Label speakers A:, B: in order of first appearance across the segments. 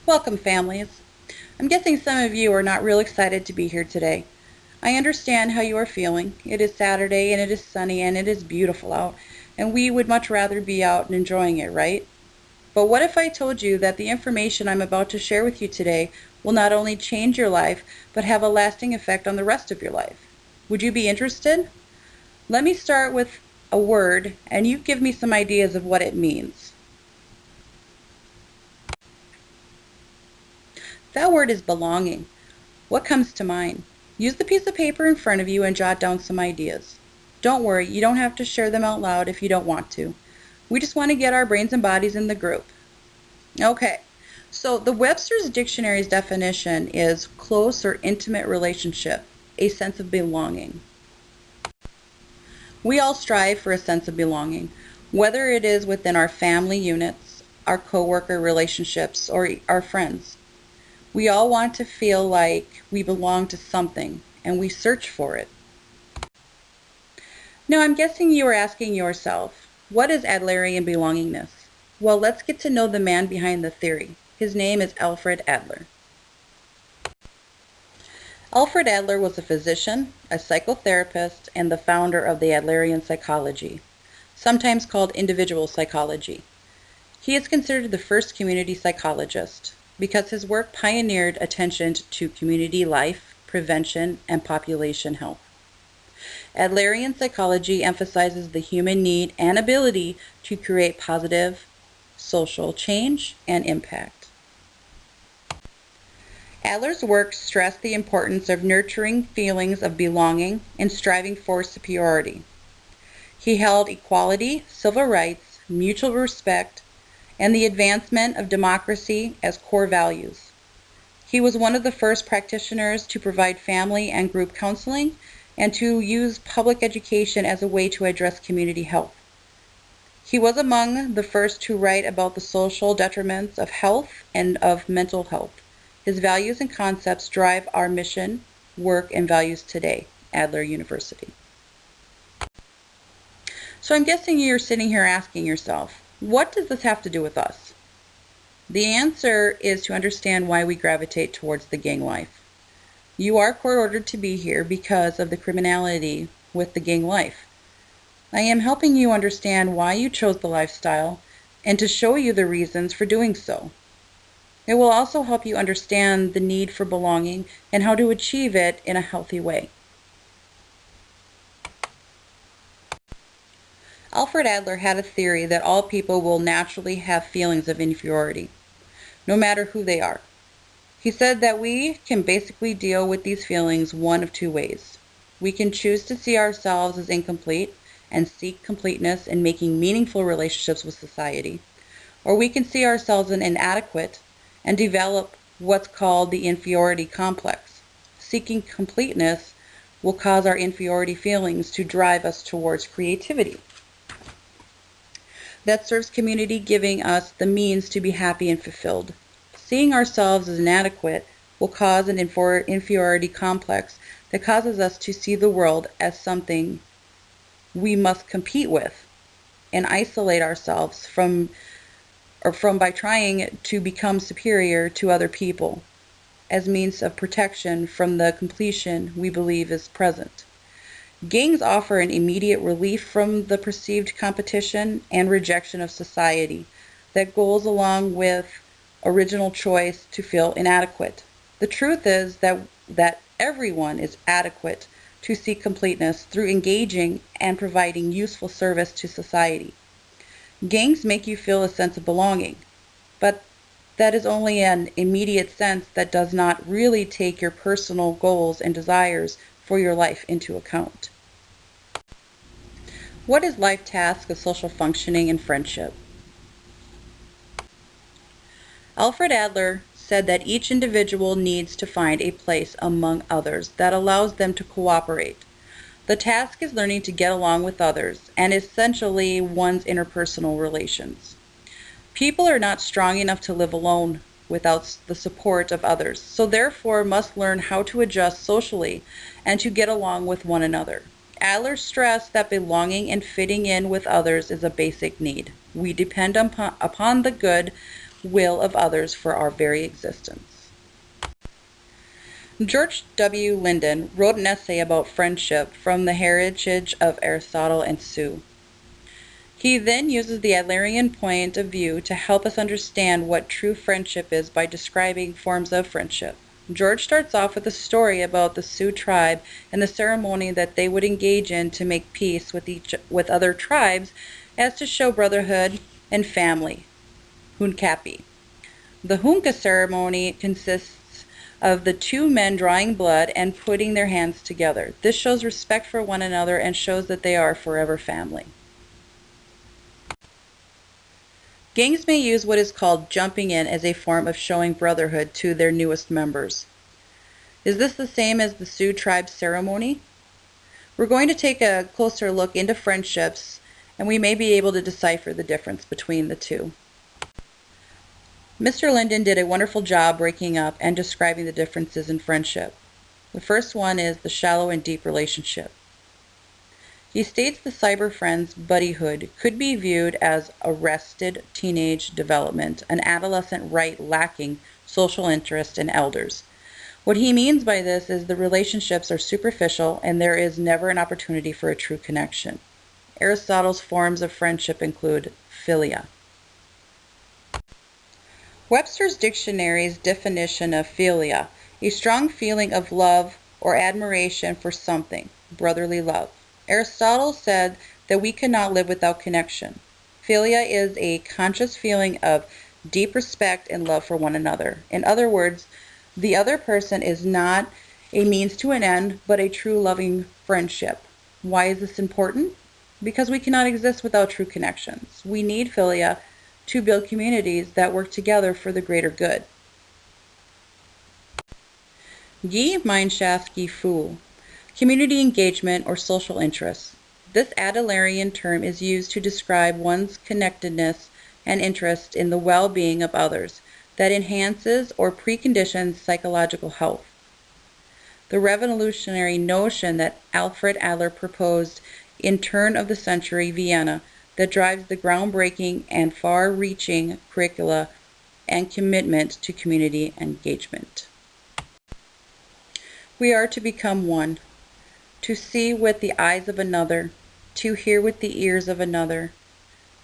A: Welcome, families. I'm guessing some of you are not real excited to be here today. I understand how you are feeling. It is Saturday and it is sunny and it is beautiful out, and we would much rather be out and enjoying it, right? But what if I told you that the information I'm about to share with you today will not only change your life, but have a lasting effect on the rest of your life? Would you be interested? Let me start with a word, and you give me some ideas of what it means. That word is belonging. What comes to mind? Use the piece of paper in front of you and jot down some ideas. Don't worry, you don't have to share them out loud if you don't want to. We just want to get our brains and bodies in the group. Okay, so the Webster's Dictionary's definition is close or intimate relationship, a sense of belonging. We all strive for a sense of belonging, whether it is within our family units, our coworker relationships, or our friends. We all want to feel like we belong to something, and we search for it. Now, I'm guessing you are asking yourself, what is Adlerian belongingness? Well, let's get to know the man behind the theory. His name is Alfred Adler. Alfred Adler was a physician, a psychotherapist, and the founder of the Adlerian psychology, sometimes called individual psychology. He is considered the first community psychologist because his work pioneered attention to community life, prevention, and population health. Adlerian psychology emphasizes the human need and ability to create positive social change and impact. Adler's work stressed the importance of nurturing feelings of belonging and striving for superiority. He held equality, civil rights, mutual respect, and the advancement of democracy as core values. He was one of the first practitioners to provide family and group counseling and to use public education as a way to address community health. He was among the first to write about the social detriments of health and of mental health. His values and concepts drive our mission, work, and values today, Adler University. So I'm guessing you're sitting here asking yourself, what does this have to do with us? The answer is to understand why we gravitate towards the gang life. You are court-ordered to be here because of the criminality with the gang life. I am helping you understand why you chose the lifestyle and to show you the reasons for doing so. It will also help you understand the need for belonging and how to achieve it in a healthy way. Alfred Adler had a theory that all people will naturally have feelings of inferiority, no matter who they are. He said that we can basically deal with these feelings one of two ways. We can choose to see ourselves as incomplete and seek completeness in making meaningful relationships with society, or we can see ourselves as inadequate and develop what's called the inferiority complex. Seeking completeness will cause our inferiority feelings to drive us towards creativity. That serves community, giving us the means to be happy and fulfilled. Seeing ourselves as inadequate will cause an inferiority complex that causes us to see the world as something we must compete with and isolate ourselves from by trying to become superior to other people as means of protection from the completion we believe is present. Gangs offer an immediate relief from the perceived competition and rejection of society that goes along with original choice to feel inadequate. The truth is that everyone is adequate to seek completeness through engaging and providing useful service to society. Gangs make you feel a sense of belonging, but that is only an immediate sense that does not really take your personal goals and desires for your life into account. What is life task of social functioning and friendship? Alfred Adler said that each individual needs to find a place among others that allows them to cooperate. The task is learning to get along with others and essentially one's interpersonal relations. People are not strong enough to live alone without the support of others, so therefore must learn how to adjust socially and to get along with one another. Adler stressed that belonging and fitting in with others is a basic need. We depend upon the good will of others for our very existence. George W. Linden wrote an essay about friendship from the heritage of Aristotle and Sioux. He then uses the Adlerian point of view to help us understand what true friendship is by describing forms of friendship. George starts off with a story about the Sioux tribe and the ceremony that they would engage in to make peace with other tribes as to show brotherhood and family, Hunkapi. The Hunka ceremony consists of the two men drawing blood and putting their hands together. This shows respect for one another and shows that they are forever family. Gangs may use what is called jumping in as a form of showing brotherhood to their newest members. Is this the same as the Sioux tribe ceremony? We're going to take a closer look into friendships, and we may be able to decipher the difference between the two. Mr. Linden did a wonderful job breaking up and describing the differences in friendship. The first one is the shallow and deep relationship. He states the cyber friend's buddyhood could be viewed as arrested teenage development, an adolescent right lacking social interest in elders. What he means by this is the relationships are superficial and there is never an opportunity for a true connection. Aristotle's forms of friendship include philia. Webster's dictionary's definition of philia, a strong feeling of love or admiration for something, brotherly love. Aristotle said that we cannot live without connection. Philia is a conscious feeling of deep respect and love for one another. In other words, the other person is not a means to an end, but a true loving friendship. Why is this important? Because we cannot exist without true connections. We need philia to build communities that work together for the greater good. Gemeinschaft Gefühl. Community engagement or social interests. This Adlerian term is used to describe one's connectedness and interest in the well-being of others that enhances or preconditions psychological health. The revolutionary notion that Alfred Adler proposed in turn of the century Vienna that drives the groundbreaking and far-reaching curricula and commitment to community engagement. We are to become one. To see with the eyes of another, to hear with the ears of another,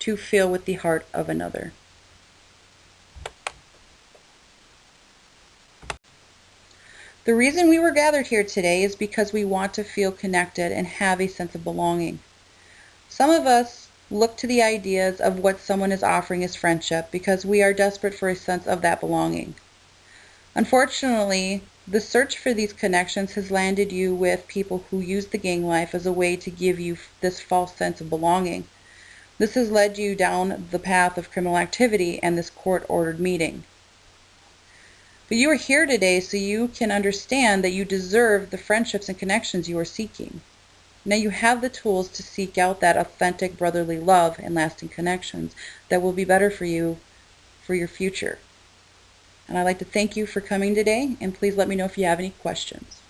A: to feel with the heart of another. The reason we were gathered here today is because we want to feel connected and have a sense of belonging. Some of us look to the ideas of what someone is offering as friendship because we are desperate for a sense of that belonging. Unfortunately, the search for these connections has landed you with people who use the gang life as a way to give you this false sense of belonging. This has led you down the path of criminal activity and this court-ordered meeting. But you are here today so you can understand that you deserve the friendships and connections you are seeking. Now you have the tools to seek out that authentic brotherly love and lasting connections that will be better for you for your future. And I'd like to thank you for coming today, and please let me know if you have any questions.